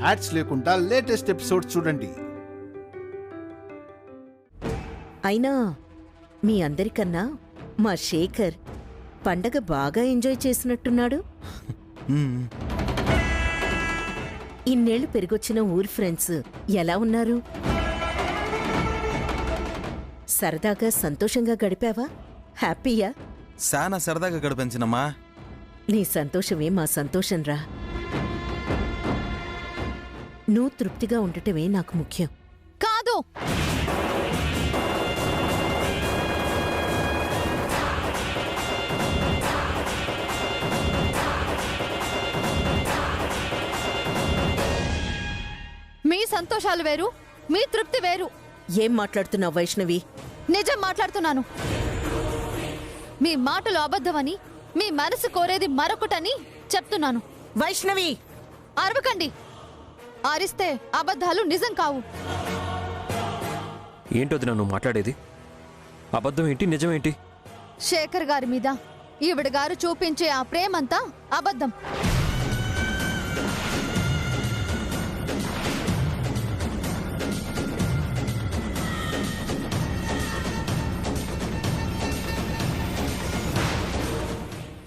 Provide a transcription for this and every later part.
Ads లేకుండా latest episodes చూడండి. అయినా మీ అందరికన్నా మా శేఖర్ పండగ బాగా ఎంజాయ్ చేసినట్టున్నాడు. ఇన్నేళ్లు పెరిగొచ్చిన ఊరి ఫ్రెండ్స్ ఎలా ఉన్నారు? సరదాగా సంతోషంగా గడిపావా? హ్యాపీయా? సానా సరదాగా గడిపించినమ్మా. నీ సంతోషమే మా సంతోషంరా. నువ్వు తృప్తిగా ఉండటమే నాకు ముఖ్యం. కాదు, మీ సంతోషాలు వేరు, మీ తృప్తి వేరు. ఏం మాట్లాడుతున్నావు వైష్ణవి? నిజం మాట్లాడుతున్నాను. మీ మాటలు అబద్ధమని, మీ మనసు కోరేది మరొకటని చెప్తున్నాను. వైష్ణవి అరవకండి. అరిస్తే అబద్ధాలు నిజం కావు. ఏంటొద్దు నువ్వు మాట్లాడేది? అబద్ధం ఏంటి, నిజమేంటి? శేఖర్ గారి మీద ఈవిడ గారు చూపించే ఆ ప్రేమంతా అబద్ధం.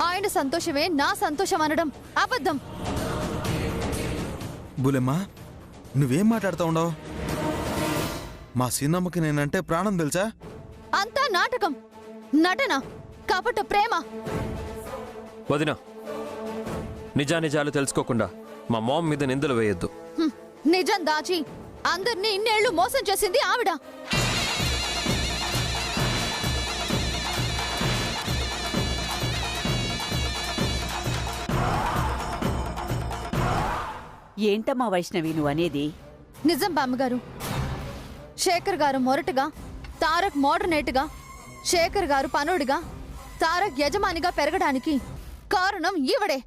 ఆయన సంతోషమే నా సంతోషం అనడం అబద్ధం. బులెమ్మా, నువ్వేం మాట్లాడుతూ ఉండవు? మా సిన్నమ్మకి నేనంటే ప్రాణం తెలుసా? అంతా నాటకం, నటన, కపట ప్రేమ. వదినా, నిజానిజాలు తెలుసుకోకుండా మా మామ్ మీద నిందలు వేయొద్దు. నిజం దాచి అందర్నీ ఇన్నేళ్లు మోసం చేసింది ఆవిడ. ఏంటమ్మా వైష్ణవి నువ్వనేది? నిజం బామ్మగారు. శేఖర్ గారు మొరటుగా, తారక్ మోడర్నేట్గా, శేఖర్ గారు పనుడిగా, తారక్ యజమానిగా పెరగడానికి కారణం ఈవిడే.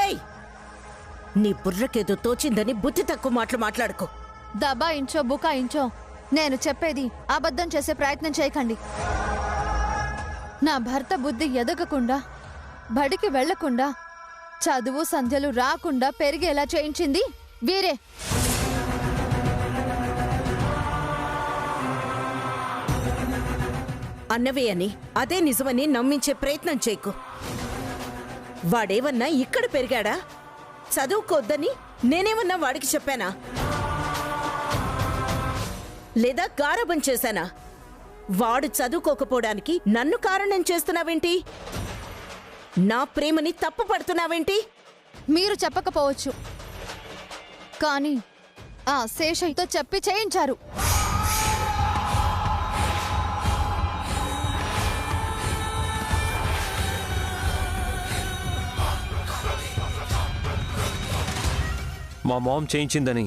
ఏయ్, నీ బుర్రకేదో తోచిందని బుద్ధి తక్కువ మాటలు మాట్లాడుకో. దబాయించో బుకాయించో నేను చెప్పేది అబద్ధం చేసే ప్రయత్నం చేయకండి. నా భర్త బుద్ధి ఎదగకుండా, బడికి వెళ్లకుండా, చదువు సంధ్యలు రాకుండా పెరిగేలా చేయించింది వీరే. అన్నవే అని అదే నిజమని నమ్మించే ప్రయత్నం చేయకు. వాడేమన్నా ఇక్కడ పెరిగాడా? చదువుకోద్దని నేనేమన్నా వాడికి చెప్పానా? లేదా గారాబం చేశానా? వాడు చదువుకోకపోవడానికి నన్ను కారణం చేస్తున్నావేంటి? నా ప్రేమని తప్పు పడుతున్నావేంటి? మీరు చెప్పకపోవచ్చు, కానీ ఆ శేషయ్యతో చెప్పి చేయించారు. మా మామ్ చేయించిందని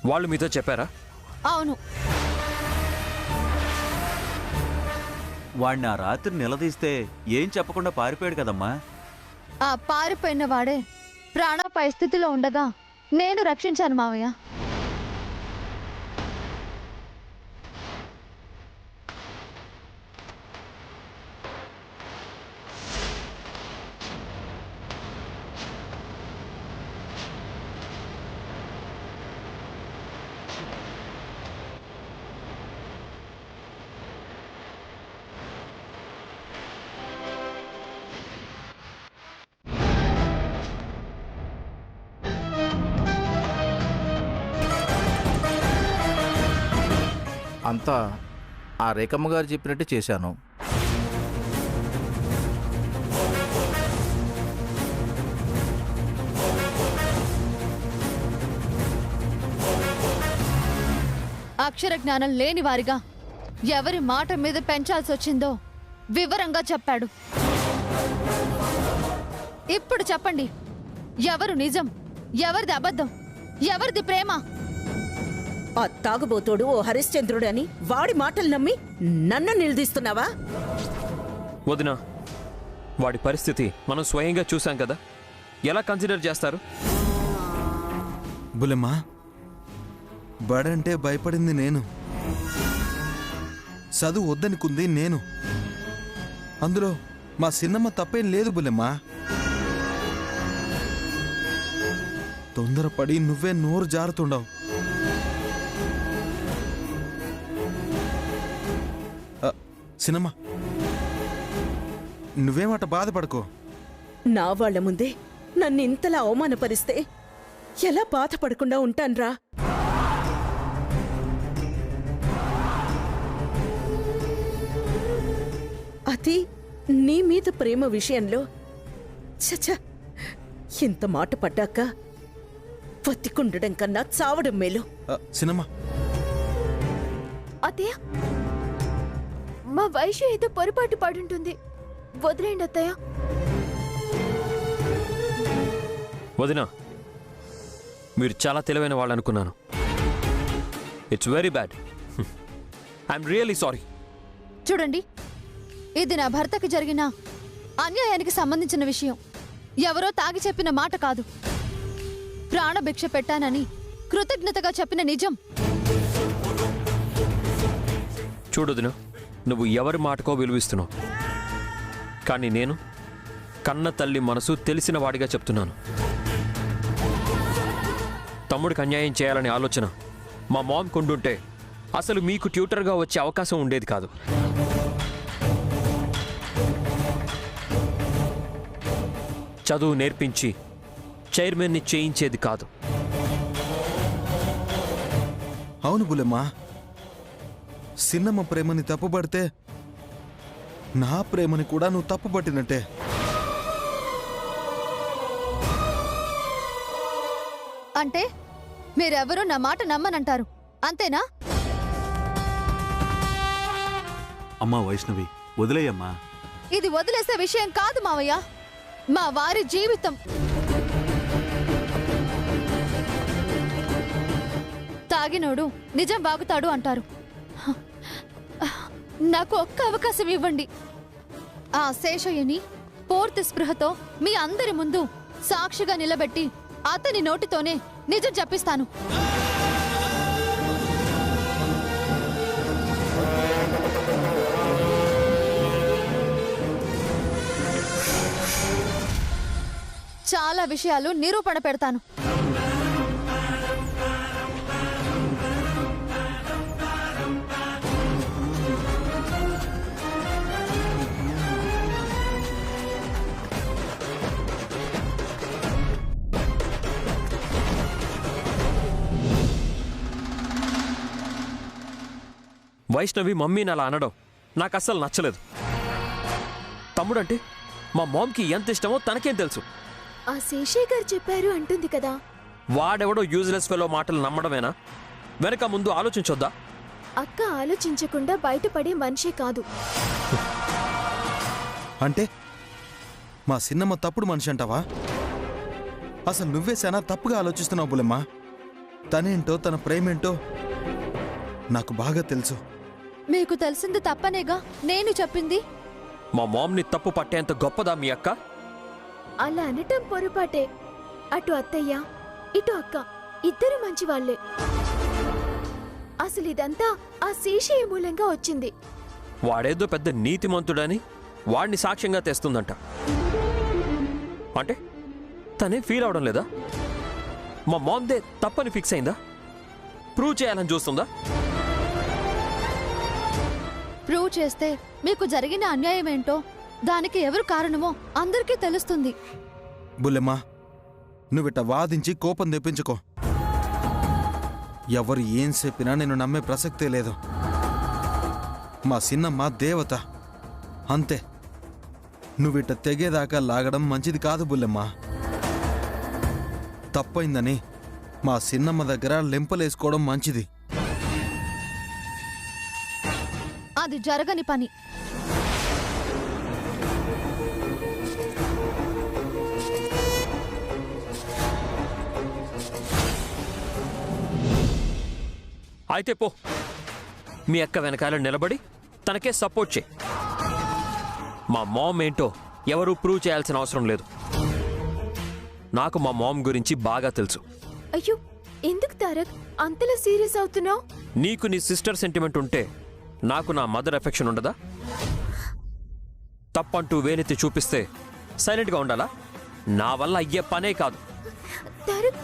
వాళ్ళు మీతో చెప్పారా? అవును. వాడిని ఆ రాత్రి నిలదీస్తే ఏం చెప్పకుండా పారిపోయాడు కదమ్మా. ఆ పారిపోయిన వాడే ప్రాణాపాయ స్థితిలో ఉండగా నేను రక్షించాను మావయ్య. అంతా ఆ రేఖమ్మ గారు చెప్పినట్టే చేశాను. అక్షర జ్ఞానం లేని వారిగా ఎవరి మాట మీద పెంచాల్సి వచ్చిందో వివరంగా చెప్పాడు. ఇప్పుడు చెప్పండి, ఎవరు నిజం, ఎవరిది అబద్ధం, ఎవరిది ప్రేమ? ఆ తాగుబోతోడు ఓ హరిశ్చంద్రుడని వాడి మాటలు నమ్మి నన్ను నిలదీస్తున్నావా? వదినా, వాడి పరిస్థితి మనం స్వయంగా చూసాం కదా, ఎలా కన్సిడర్ చేస్తారు? బుల్లెమ్మా, బడంటే భయపడింది నేను, చదువు వద్దనుకుంది నేను. అందులో మా చిన్నమ్మ తప్పేం లేదు బుల్లెమ్మా. తొందరపడి నువ్వే నోరు జారుతుండవు. చిన్నమ్మ, నువ్వేమట బాధపడకో. నా వాళ్ల ముందే నన్ను ఇంతలా అవమానపరిస్తే ఎలా బాధపడకుండా ఉంటాన్రా? అది నీ మీద ప్రేమ విషయంలో చచ, ఇంత మాట పడ్డాక బతికుండడం కన్నా చావడం మేలు. చిన్నమ్మ, అత్తయ్య, మా వైశ్య ఏదో పొరపాటు పడుంటుంది, వదిలేండి అత్తయ్య. వదినా, మీరు చాలా తెలివైన వాళ్ళు అనుకున్నాను. It's very bad. I'm really sorry. చూడండి, ఇది నా భర్తకి జరిగిన అన్యాయానికి సంబంధించిన విషయం. ఎవరో తాగి చెప్పిన మాట కాదు. ప్రాణభిక్ష పెట్టానని కృతజ్ఞతగా చెప్పిన నిజం. చూడొదినా, నువ్వు ఎవరి మాటకో విలువిస్తున్నావు, కానీ నేను కన్న తల్లి మనసు తెలిసిన వాడిగా చెప్తున్నాను. తమ్ముడికి అన్యాయం చేయాలనే ఆలోచన మా మామ్ కొండుంటే అసలు మీకు ట్యూటర్గా వచ్చే అవకాశం ఉండేది కాదు. చదువు నేర్పించి చైర్మన్ని చేయించేది కాదు. అవును బుల్లెమ్మా, చిన్నమ్మ ప్రేమని తప్పుపడితే నా ప్రేమని కూడా నువ్వు తప్పుపట్టినట్టే. అంటే మీరెవరూ నా మాట నమ్మనంటారు, అంతేనా? అమ్మా వైష్ణవి, వదిలేయమ్మా. ఇది వదిలేసే విషయం కాదు మావయ్య. మా వారి జీవితం. తాగినోడు నిజం వాగుతాడు అంటారు. నాకు ఒక్క అవకాశం ఇవ్వండి. ఆ శేషయ్యని పూర్తి స్పృహతో మీ అందరి ముందు సాక్షిగా నిలబెట్టి అతని నోటితోనే నిజం చెప్పిస్తాను. చాలా విషయాలు నిరూపణ పెడతాను. వైష్ణవి మమ్మీని అలా అనడం నాకు అస్సలు నచ్చలేదు. తమ్ముడంటే మా మామ్కి ఎంత ఇష్టమో తనకేం తెలుసు. ఆ శేషయ్య గారు చెప్పారు అంటుంది కదా. వాడెవడో యూజ్లెస్ ఫెలో మాటలు నమ్మడమేనా? వెనక ముందు ఆలోచించొద్దా? అక్క ఆలోచించకుండా బయటపడే మనిషే కాదు. అంటే మా చిన్నమ్మ తప్పుడు మనిషి అంటావా? అసలు నువ్వే చాలా తప్పుగా ఆలోచిస్తున్నావు బుల్లెమ్మా. తనేంటో తన ప్రేమేంటో నాకు బాగా తెలుసు. మీకు తెలిసింది తప్పనేగా నేను చెప్పింది. మా మామ్ని తప్పు పట్టేంత గొప్పదా మీ అక్క? అలా అనటం పొరపాటే. అటు అత్తయ్య ఇటు అక్క ఇద్దరు మంచి వాళ్లే. అసలు ఇదంతా ఆ శేషయ్య మూలంగా వచ్చింది. వాడేదో పెద్ద నీతిమంతుడని వాడిని సాక్ష్యంగా తెస్తుందంట. అంటే తనే ఫీల్ అవడం లేదా? మా మామ్దే తప్పని ఫిక్స్ అయిందా? ప్రూవ్ చేయాలని చూస్తుందా? ప్రూవ్ చేస్తే మీకు జరిగిన అన్యాయం ఏంటో, దానికి ఎవరు కారణమో అందరికీ తెలుస్తుంది. బుల్లెమ్మా, నువ్విట వాదించి కోపం తెప్పించుకో. ఎవరు ఏం చెప్పినా నేను నమ్మే ప్రసక్తే లేదు. మా చిన్నమ్మ దేవత, అంతే. నువ్విట తెగేదాకా లాగడం మంచిది కాదు బుల్లెమ్మా. తప్పైందని మా చిన్నమ్మ దగ్గర లెంపలేసుకోవడం మంచిది. అది జరగని పని. అయితే పో, మీ అక్క వెనకాల నిలబడి తనకే సపోర్ట్ చేయి. మా మామ్ ఏంటో ఎవరూ ప్రూవ్ చేయాల్సిన అవసరం లేదు. నాకు మా మామ్ గురించి బాగా తెలుసు. అయ్యో ఎందుకు తారక్ అంతలా సీరియస్ అవుతున్నావు? నీకు నీ సిస్టర్ సెంటిమెంట్ ఉంటే నాకు నా మదర్ ఎఫెక్షన్ ఉండదా? తప్పంటూ వేలెత్తి చూపిస్తే సైలెంట్గా ఉండాలా? నా వల్ల అయ్యే పనే కాదు. తారక్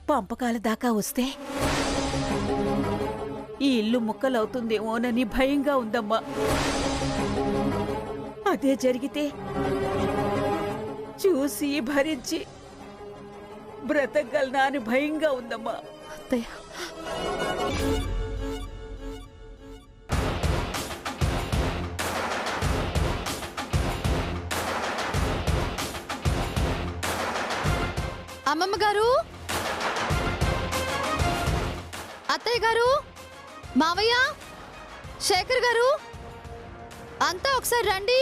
పంపకాల దాకా వస్తే ఈ ఇల్లు ముక్కలవుతుందేమోనని భయంగా ఉందమ్మా. అదే జరిగితే చూసి భరించి బ్రతకగలనా అని భయంగా ఉందమ్మా. అత్తయ్య, అమ్మమ్మ గారు, అత్తయ్య గారు, మావయ్య, శేఖర్ గారు, అంతా ఒకసారి రండి.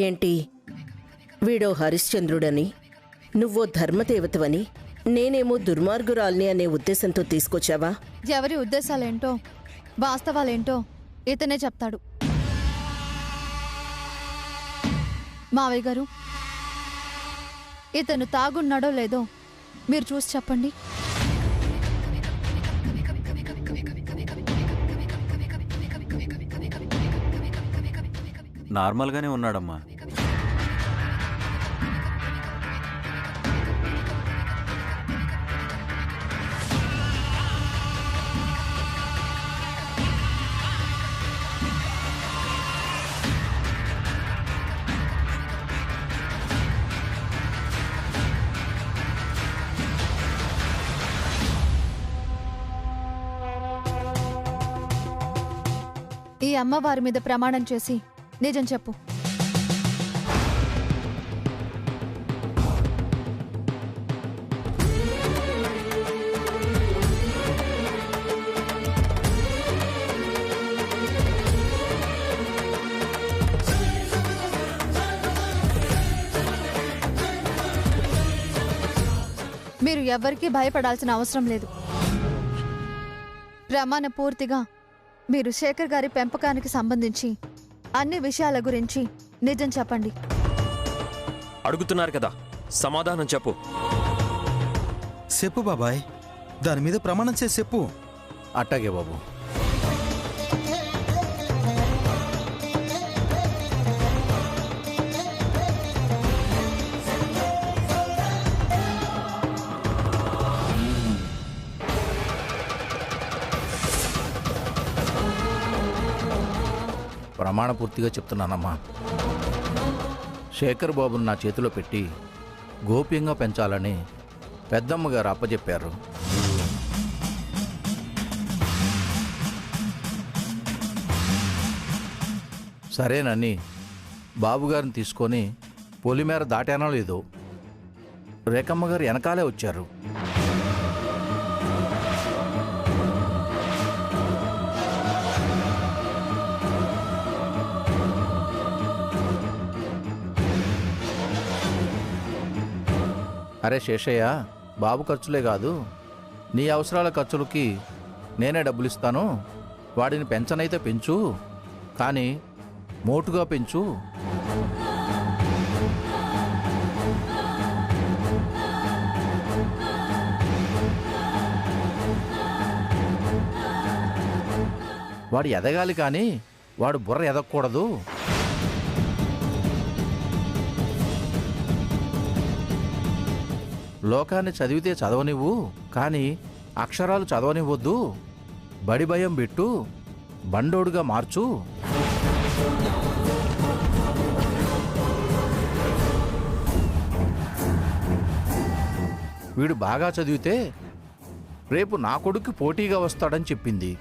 ఏంటి వీడో హరిశ్చంద్రుడని, నువ్వో ధర్మదేవతవని, నేనేమో దుర్మార్గురాల్ని అనే ఉద్దేశంతో తీసుకొచ్చావా? ఎవరి ఉద్దేశాలేంటో వాస్తవాలేంటో ఇతనే చెప్తాడు. మావయ్య గారు, ఇతను తాగున్నాడో లేదో మీరు చూసి చెప్పండి. నార్మల్గానే ఉన్నాడమ్మా. ఈ అమ్మవారి మీద ప్రమాణం చేసి నిజం చెప్పు. మీరు ఎవ్వరికీ భయపడాల్సిన అవసరం లేదు. ప్రమాణ పూర్తిగా మీరు శేఖర్ గారి పెంపకానికి సంబంధించి అన్ని విషయాల గురించి నిజం చెప్పండి. అడుగుతున్నారు కదా, సమాధానం చెప్పు. చెప్పు బాబాయ్, దాని మీద ప్రమాణం చేసి చెప్పు. అట్టాగే బాబు. ప్రమాణపూర్తిగా చెప్తున్నానమ్మా. శేఖర్ బాబుని నా చేతిలో పెట్టి గోప్యంగా పెంచాలని పెద్దమ్మగారు అప్పచెప్పారు. సరేనని బాబుగారిని తీసుకొని పొలిమేర దాటానో లేదో రేఖమ్మగారు వెనకాలే వచ్చారు. అరే శేషయ్య, బాబు ఖర్చులే కాదు, నీ అవసరాల ఖర్చులకి నేనే డబ్బులు ఇస్తాను. వాడిని పెంచనైతే పెంచు, కానీ మోటుగా పెంచు. వాడు ఎదగాలి, కానీ వాడు బుర్ర ఎదగకూడదు. లోకాన్ని చదివితే చదవనివ్వు, కానీ అక్షరాలు చదవనివ్వద్దు. బడి భయం పెట్టు, బండోడుగా మార్చు. వీడు బాగా చదివితే రేపు నా కొడుకు పోటీగా వస్తాడని చెప్పింది.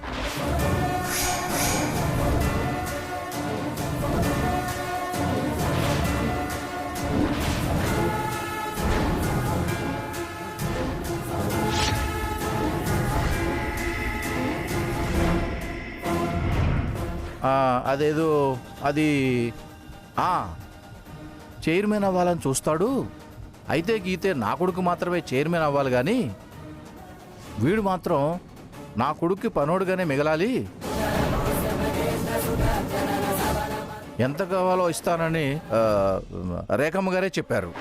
అదేదో అది చైర్మన్ అవ్వాలని చూస్తాడు. అయితే గీతే నా కొడుకు మాత్రమే చైర్మన్ అవ్వాలి, కానీ వీడు మాత్రం నా కొడుక్కి పనోడుగానే మిగలాలి. ఎంత కావాలో ఇస్తానని రేఖమ్మ గారే చెప్పారు.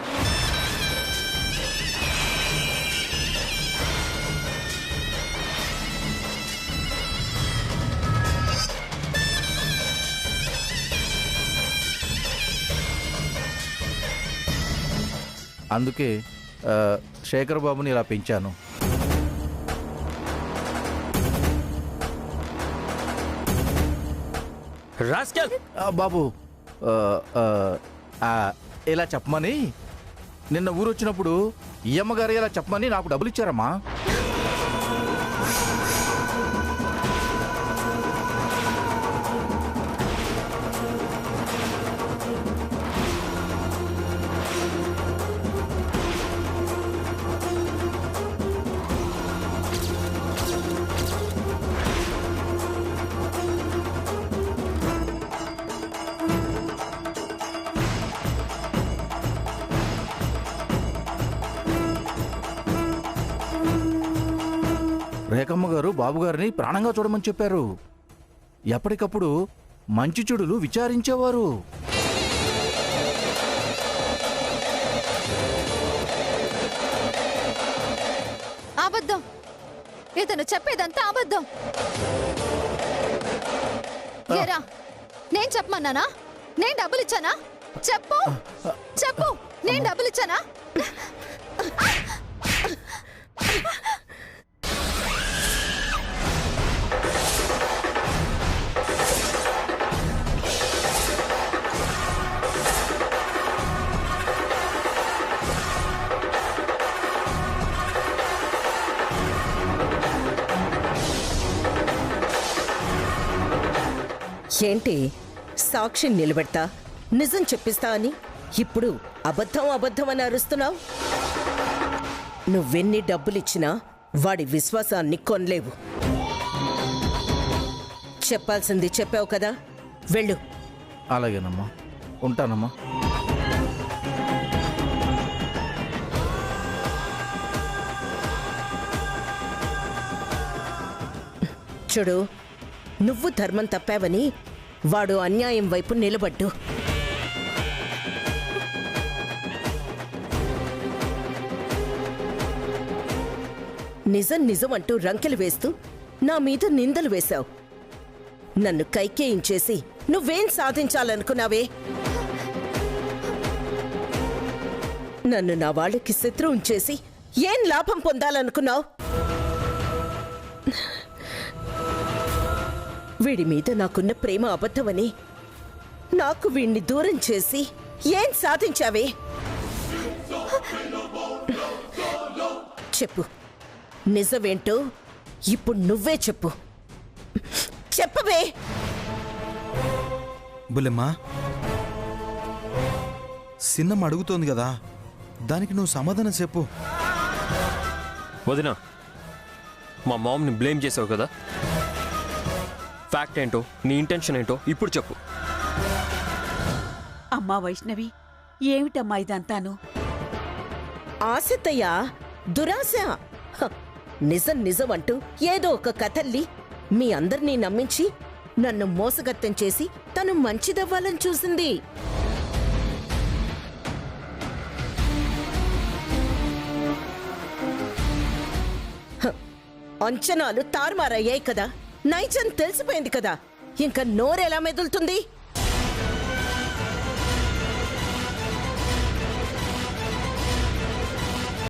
అందుకే శేఖర్ బాబుని ఇలా పెంచాను. బాబు ఇలా చెప్పమని నిన్న ఊరొచ్చినప్పుడు ఈ అమ్మగారు ఇలా చెప్పమని నాకు డబ్బులు ఇచ్చారమ్మా. రేఖమ్మ గారు బాబుగారిని ప్రాణంగా చూడమని చెప్పారు. ఎప్పటికప్పుడు మంచి చెడులు విచారించేవారు. అబద్ధం, ఇతను చెప్పేదంతా అబద్ధం. ఏరా, నేను చెప్పమన్నానా? నేను డబ్బులు ఇచ్చానా? చెప్పు చెప్పు, నేను డబ్బులు ఇచ్చానా? ఏంటి సాక్షిని నిలబెడతా, నిజం చెప్పిస్తా అని ఇప్పుడు అబద్ధం అబద్ధం అని అరుస్తున్నావు? నువ్వెన్ని డబ్బులిచ్చినా వాడి విశ్వాసాన్ని కొనలేవు. చెప్పాల్సింది చెప్పావు కదా, వెళ్ళు. అలాగేనమ్మా, ఉంటానమ్మా. చూడు, నువ్వు ధర్మం తప్పావని వాడు అన్యాయం వైపు నిలబడ్డు. నిజం నిజం అంటూ రంకెలు వేస్తూ నా మీద నిందలు వేశావు. నన్ను కైకేయించేసి నువ్వేం సాధించాలనుకున్నావే? నన్ను నా వాళ్ళకి శత్రువుని చేసి ఏం లాభం పొందాలనుకున్నావు? వీడి మీద నాకున్న ప్రేమ అబద్ధమని నాకు వీణ్ణి దూరం చేసి ఏం సాధించావే? చెప్పు, నిజమేంటో ఇప్పుడు నువ్వే చెప్పు. చెప్పవే. బుల్లెమ్మా, సిన్నమ్మ అడుగుతోంది కదా, దానికి నువ్వు సమాధానం చెప్పు. వదినా, మా మామ్ని బ్లేమ్ చేసావు కదా, ఫ్యాక్ట్ ఏంటో నీ ఇంటెన్షన్ ఏంటో ఇప్పుడు చెప్పు. అమ్మా వైష్ణవి, ఏమిటమ్మా ఇదంతాను? ఆశతయ్య, దురాశ. హ, నిజం నిజం అంటూ ఏదో ఒక కథల్లి మీ అందరినీ నమ్మించి నన్ను మోసగత్తం చేసి తను మంచిదవ్వాలని చూసింది. హ, అంచనాలు తారుమారయ్యాయి కదా, నైజం తెలిసిపోయింది కదా, ఇంకా నోరెలా మెదులుతుంది?